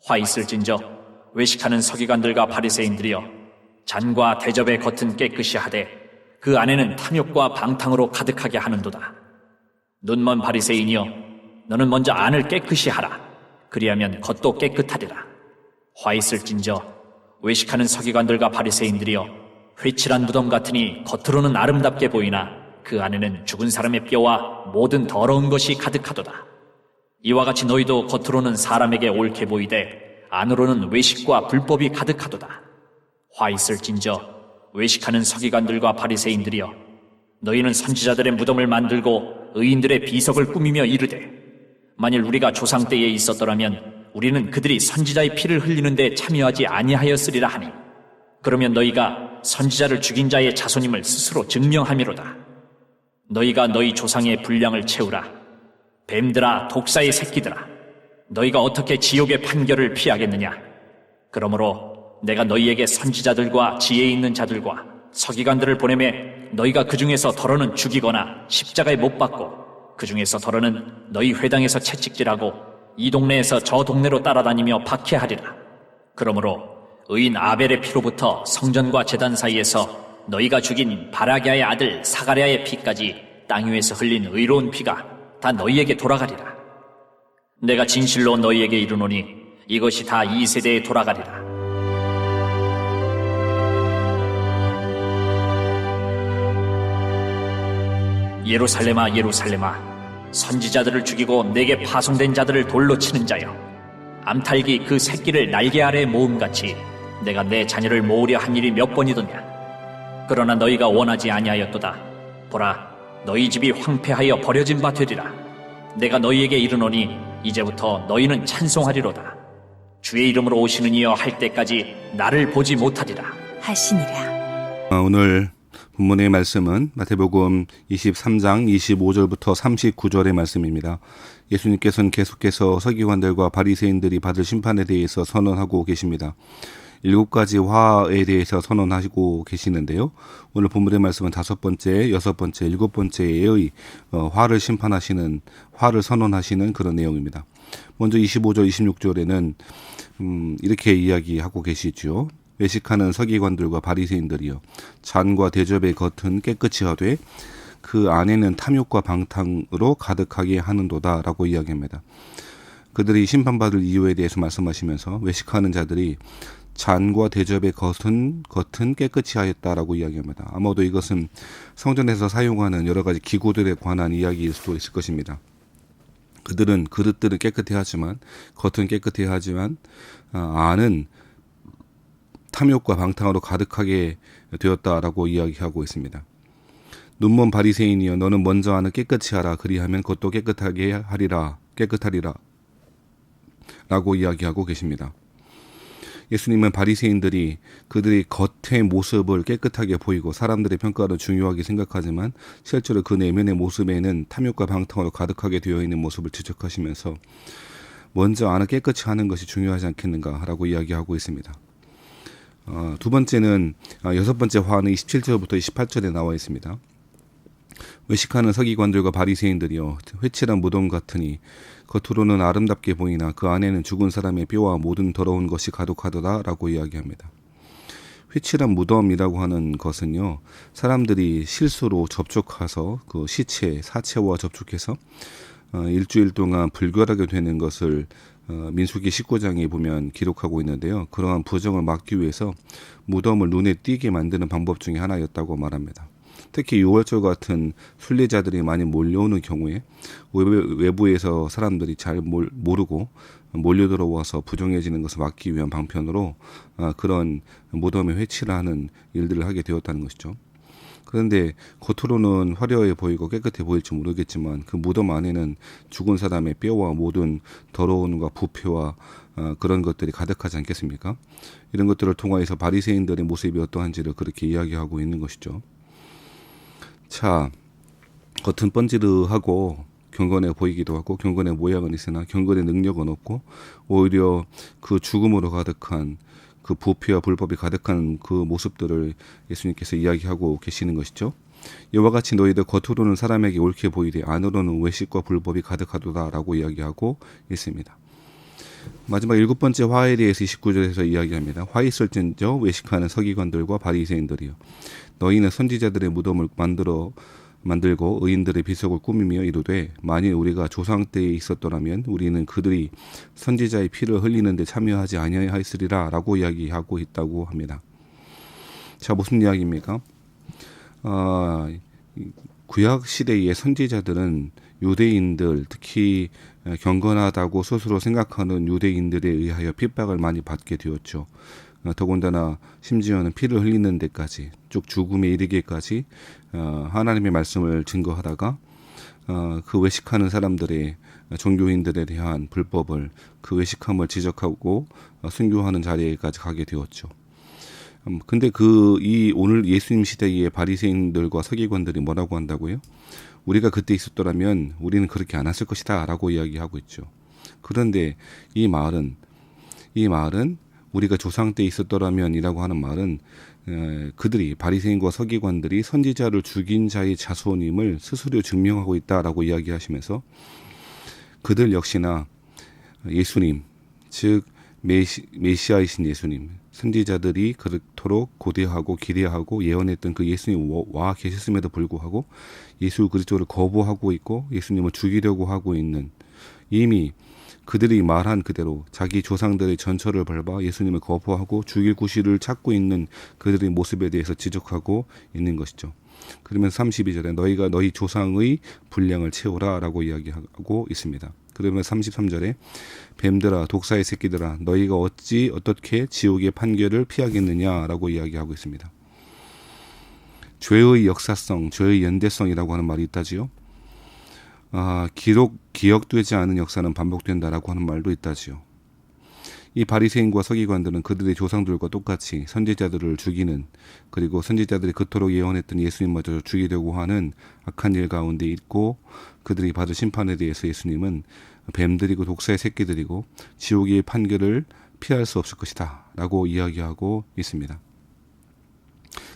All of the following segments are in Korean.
화 있을진저 외식하는 서기관들과 바리새인들이여, 잔과 대접의 겉은 깨끗이 하되 그 안에는 탐욕과 방탕으로 가득하게 하는도다. 눈먼 바리새인이여, 너는 먼저 안을 깨끗이 하라. 그리하면 겉도 깨끗하리라. 화 있을진저 외식하는 서기관들과 바리새인들이여, 회칠한 무덤 같으니 겉으로는 아름답게 보이나 그 안에는 죽은 사람의 뼈와 모든 더러운 것이 가득하도다. 이와 같이 너희도 겉으로는 사람에게 옳게 보이되 안으로는 외식과 불법이 가득하도다. 화 있을진저 외식하는 서기관들과 바리새인들이여, 너희는 선지자들의 무덤을 만들고 의인들의 비석을 꾸미며 이르되, 만일 우리가 조상 때에 있었더라면 우리는 그들이 선지자의 피를 흘리는 데 참여하지 아니하였으리라 하니, 그러면 너희가 선지자를 죽인 자의 자손임을 스스로 증명함이로다. 너희가 너희 조상의 분량을 채우라. 뱀들아, 독사의 새끼들아, 너희가 어떻게 지옥의 판결을 피하겠느냐? 그러므로 내가 너희에게 선지자들과 지혜 있는 자들과 서기관들을 보내매 너희가 그 중에서 더러는 죽이거나 십자가에 못 박고, 그 중에서 더러는 너희 회당에서 채찍질하고 이 동네에서 저 동네로 따라다니며 박해하리라. 그러므로 의인 아벨의 피로부터 성전과 제단 사이에서 너희가 죽인 바라기아의 아들 사가랴의 피까지 땅 위에서 흘린 의로운 피가 다 너희에게 돌아가리라. 내가 진실로 너희에게 이르노니 이것이 다 이 세대에 돌아가리라. 예루살렘아, 예루살렘아, 선지자들을 죽이고 내게 파송된 자들을 돌로 치는 자여, 암탉이 그 새끼를 날개 아래에 모음같이 내가 내 자녀를 모으려 한 일이 몇 번이더냐? 그러나 너희가 원하지 아니하였도다. 보라, 너희 집이 황폐하여 버려진 바 되리라. 내가 너희에게 이르노니 이제부터 너희는 찬송하리로다. 주의 이름으로 오시는 이여 할 때까지 나를 보지 못하리라 하시니라. 오늘 본문의 말씀은 마태복음 23장 25절부터 39절의 말씀입니다. 예수님께서는 계속해서 서기관들과 바리새인들이 받을 심판에 대해서 선언하고 계십니다. 7가지 화에 대해서 선언하시고 계시는데요. 오늘 본문의 말씀은 5번째, 6번째, 7번째의 화를 심판하시는, 화를 선언하시는 그런 내용입니다. 먼저 25절, 26절에는 이렇게 이야기하고 계시죠. 외식하는 서기관들과 바리새인들이여, 잔과 대접의 겉은 깨끗이 하되 그 안에는 탐욕과 방탕으로 가득하게 하는도다 라고 이야기합니다. 그들이 심판받을 이유에 대해서 말씀하시면서 외식하는 자들이 잔과 대접의 겉은 깨끗이 하였다라고 이야기합니다. 아마도 이것은 성전에서 사용하는 여러 가지 기구들에 관한 이야기일 수도 있을 것입니다. 그들은 그릇들은 깨끗해 하지만, 겉은 깨끗해 하지만 안은 탐욕과 방탕으로 가득하게 되었다라고 이야기하고 있습니다. 눈먼 바리새인이여, 너는 먼저 안을 깨끗이 하라. 그리하면 겉도 깨끗하리라 라고 이야기하고 계십니다. 예수님은 바리새인들이 그들의 겉의 모습을 깨끗하게 보이고 사람들의 평가를 중요하게 생각하지만 실제로 그 내면의 모습에는 탐욕과 방탕으로 가득하게 되어 있는 모습을 지적하시면서 먼저 안을 깨끗이 하는 것이 중요하지 않겠는가라고 이야기하고 있습니다. 두 번째는 6번째 화는 27절부터 28절에 나와 있습니다. 외식하는 서기관들과 바리새인들이여, 회칠한 무덤 같으니 겉으로는 아름답게 보이나 그 안에는 죽은 사람의 뼈와 모든 더러운 것이 가득하도다 라고 이야기합니다. 회칠한 무덤이라고 하는 것은요, 사람들이 실수로 접촉해서 그 사체와 접촉해서 일주일 동안 불결하게 되는 것을 민수기 19장에 보면 기록하고 있는데요. 그러한 부정을 막기 위해서 무덤을 눈에 띄게 만드는 방법 중에 하나였다고 말합니다. 특히 6월절 같은 순례자들이 많이 몰려오는 경우에 외부에서 사람들이 잘 모르고 몰려 들어와서 부정해지는 것을 막기 위한 방편으로 그런 무덤에 회치를 하는 일들을 하게 되었다는 것이죠. 그런데 겉으로는 화려해 보이고 깨끗해 보일지 모르겠지만 그 무덤 안에는 죽은 사람의 뼈와 모든 더러움과 부패와 그런 것들이 가득하지 않겠습니까? 이런 것들을 통하여서 바리새인들의 모습이 어떠한지를 그렇게 이야기하고 있는 것이죠. 자, 겉은 번지르하고 경건해 보이기도 하고 경건의 모양은 있으나 경건의 능력은 없고 오히려 그 죽음으로 가득한 그 부패와 불법이 가득한 그 모습들을 예수님께서 이야기하고 계시는 것이죠. 이와 같이 너희들 겉으로는 사람에게 옳게 보이되 안으로는 외식과 불법이 가득하도다 라고 이야기하고 있습니다. 마지막 7번째 화에 대해서 29절에서 이야기합니다. 화 있을진저 외식하는 서기관들과 바리새인들이요, 너희는 선지자들의 무덤을 만들고 의인들의 비석을 꾸미며 이르되, 만일 우리가 조상 때에 있었더라면 우리는 그들이 선지자의 피를 흘리는 데 참여하지 아니하였으리라 라고 이야기하고 있다고 합니다. 자, 무슨 이야기입니까? 구약 시대의 선지자들은 유대인들, 특히 경건하다고 스스로 생각하는 유대인들에 의하여 핍박을 많이 받게 되었죠. 더군다나 심지어는 피를 흘리는 데까지, 쭉 죽음에 이르기까지 하나님의 말씀을 증거하다가 그 외식하는 사람들의, 종교인들에 대한 불법을, 그 외식함을 지적하고 순교하는 자리에까지 가게 되었죠. 근데 오늘 예수님 시대의 바리새인들과 서기관들이 뭐라고 한다고요? 우리가 그때 있었더라면 우리는 그렇게 안 했을 것이다 라고 이야기하고 있죠. 그런데 이 말은 우리가 조상 때 있었더라면 이라고 하는 말은 그들이, 바리새인과 서기관들이 선지자를 죽인 자의 자손임을 스스로 증명하고 있다라고 이야기하시면서, 그들 역시나 예수님, 즉 메시아이신 예수님, 선지자들이 그렇도록 고대하고 기대하고 예언했던 그 예수님 와 계셨음에도 불구하고 예수 그리스도를 거부하고 있고 예수님을 죽이려고 하고 있는, 이미 그들이 말한 그대로 자기 조상들의 전철을 밟아 예수님을 거부하고 죽일 구실을 찾고 있는 그들의 모습에 대해서 지적하고 있는 것이죠. 그러면서 32절에 너희가 너희 조상의 분량을 채우라 라고 이야기하고 있습니다. 그러면 33절에 뱀들아, 독사의 새끼들아, 너희가 어떻게 지옥의 판결을 피하겠느냐라고 이야기하고 있습니다. 죄의 역사성, 죄의 연대성이라고 하는 말이 있다지요. 기억되지 않은 역사는 반복된다라고 하는 말도 있다지요. 이 바리새인과 서기관들은 그들의 조상들과 똑같이 선지자들을 죽이는, 그리고 선지자들이 그토록 예언했던 예수님마저 죽이려고 하는 악한 일 가운데 있고, 그들이 받을 심판에 대해서 예수님은 뱀들이고 독사의 새끼들이고 지옥의 판결을 피할 수 없을 것이다 라고 이야기하고 있습니다.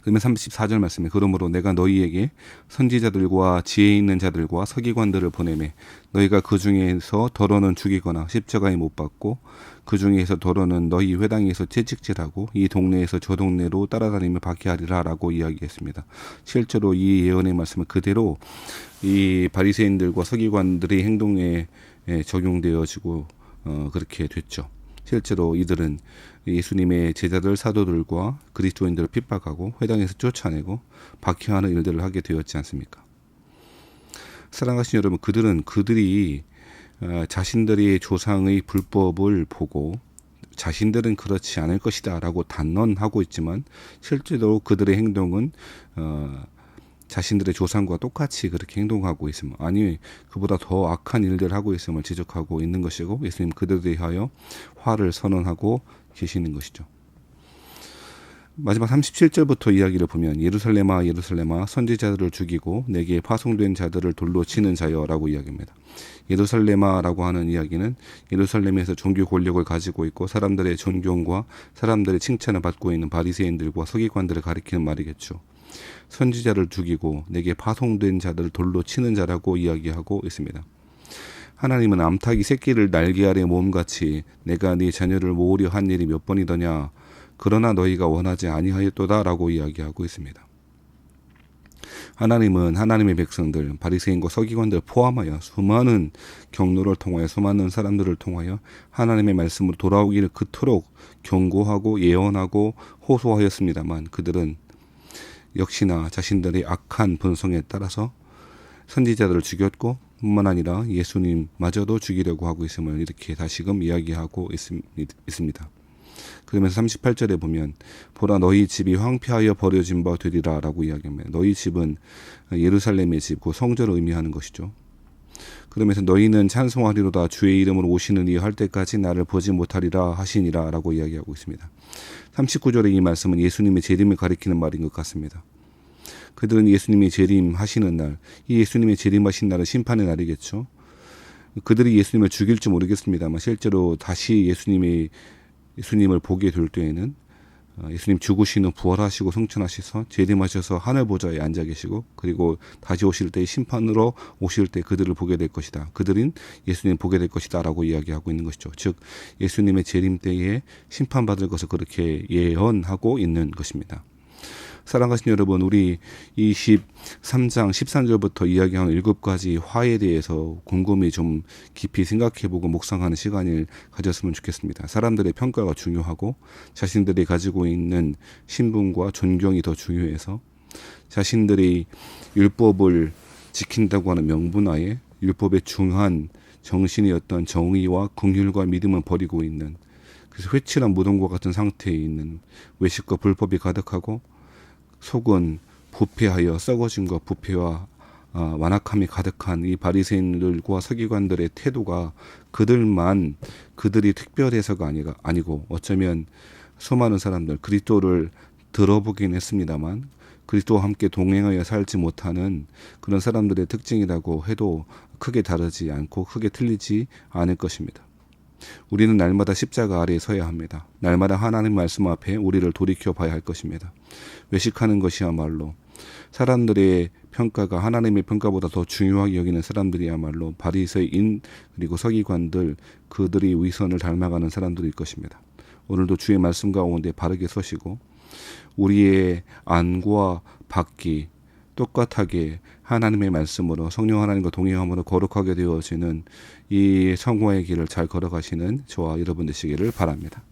그러면 34절 말씀에 그러므로 내가 너희에게 선지자들과 지혜 있는 자들과 서기관들을 보내매 너희가 그 중에서 더러는 죽이거나 십자가에 못 박고 그 중에서 더러는 너희 회당에서 채찍질하고 이 동네에서 저 동네로 따라다니며 박해하리라 라고 이야기했습니다. 실제로 이 예언의 말씀은 그대로 이 바리새인들과 서기관들의 행동에 적용되어지고 그렇게 됐죠. 실제로 이들은 예수님의 제자들 사도들과 그리스도인들을 핍박하고 회당에서 쫓아내고 박해하는 일들을 하게 되었지 않습니까? 사랑하신 여러분, 그들이 자신들의 조상의 불법을 보고 자신들은 그렇지 않을 것이다 라고 단언하고 있지만 실제로 그들의 행동은 자신들의 조상과 똑같이 그렇게 행동하고 있음을, 아니 그보다 더 악한 일들을 하고 있음을 지적하고 있는 것이고, 예수님 그들에 대하여 화를 선언하고 계시는 것이죠. 마지막 37절부터 이야기를 보면 예루살렘아 예루살렘아 선지자들을 죽이고 내게 파송된 자들을 돌로 치는 자여라고 이야기합니다. 예루살렘아라고 하는 이야기는 예루살렘에서 종교 권력을 가지고 있고 사람들의 존경과 사람들의 칭찬을 받고 있는 바리새인들과 서기관들을 가리키는 말이겠죠. 선지자를 죽이고 내게 파송된 자들을 돌로 치는 자라고 이야기하고 있습니다. 하나님은 암탉이 새끼를 날개 아래 모음같이 내가 네 자녀를 모으려 한 일이 몇 번이더냐, 그러나 너희가 원하지 아니하였도다 라고 이야기하고 있습니다. 하나님은 하나님의 백성들, 바리새인과 서기관들 포함하여 수많은 경로를 통하여 수많은 사람들을 통하여 하나님의 말씀으로 돌아오기를 그토록 경고하고 예언하고 호소하였습니다만 그들은 역시나 자신들의 악한 본성에 따라서 선지자들을 죽였고 뿐만 아니라 예수님마저도 죽이려고 하고 있음을 이렇게 다시금 이야기하고 있습니다. 그러면서 38절에 보면 보라 너희 집이 황폐하여 버려진 바 되리라 라고 이야기합니다. 너희 집은 예루살렘의 집, 그 성전을 의미하는 것이죠. 그러면서 너희는 찬송하리로다 주의 이름으로 오시는 이 할 때까지 나를 보지 못하리라 하시니라 라고 이야기하고 있습니다. 39절의 이 말씀은 예수님의 재림을 가리키는 말인 것 같습니다. 그들은 예수님이 재림하시는 날, 이 예수님의 재림하신 날은 심판의 날이겠죠. 그들이 예수님을 죽일지 모르겠습니다만 실제로 다시 예수님을 보게 될 때에는 예수님 죽으신 후 부활하시고 승천하셔서 재림하셔서 하늘 보좌에 앉아 계시고 그리고 다시 오실 때 심판으로 오실 때 그들을 보게 될 것이다. 그들은 예수님 보게 될 것이다 라고 이야기하고 있는 것이죠. 즉 예수님의 재림 때에 심판받을 것을 그렇게 예언하고 있는 것입니다. 사랑하신 여러분, 우리 23장 13절부터 이야기하는 7가지 화에 대해서 곰곰이 좀 깊이 생각해보고 묵상하는 시간을 가졌으면 좋겠습니다. 사람들의 평가가 중요하고 자신들이 가지고 있는 신분과 존경이 더 중요해서 자신들이 율법을 지킨다고 하는 명분하에 율법의 중한 정신이었던 정의와 긍휼과 믿음을 버리고 있는, 그래서 회칠한 무덤과 같은 상태에 있는, 외식과 불법이 가득하고 속은 부패하여 썩어짐과 부패와 완악함이 가득한 이 바리새인들과 서기관들의 태도가 그들이 특별해서가 아니고 어쩌면 수많은 사람들, 그리스도를 들어보긴 했습니다만 그리스도와 함께 동행하여 살지 못하는 그런 사람들의 특징이라고 해도 크게 다르지 않고 크게 틀리지 않을 것입니다. 우리는 날마다 십자가 아래에 서야 합니다. 날마다 하나님 말씀 앞에 우리를 돌이켜 봐야 할 것입니다. 외식하는 것이야말로 사람들의 평가가 하나님의 평가보다 더 중요하게 여기는 사람들이야말로 바리새인 그리고 서기관들, 그들이 위선을 닮아가는 사람들일 것입니다. 오늘도 주의 말씀 가운데 바르게 서시고 우리의 안과 밖이 똑같하게 하나님의 말씀으로 성령 하나님과 동행함으로 거룩하게 되어지는 이 성화의 길을 잘 걸어가시는 저와 여러분 되시기를 바랍니다.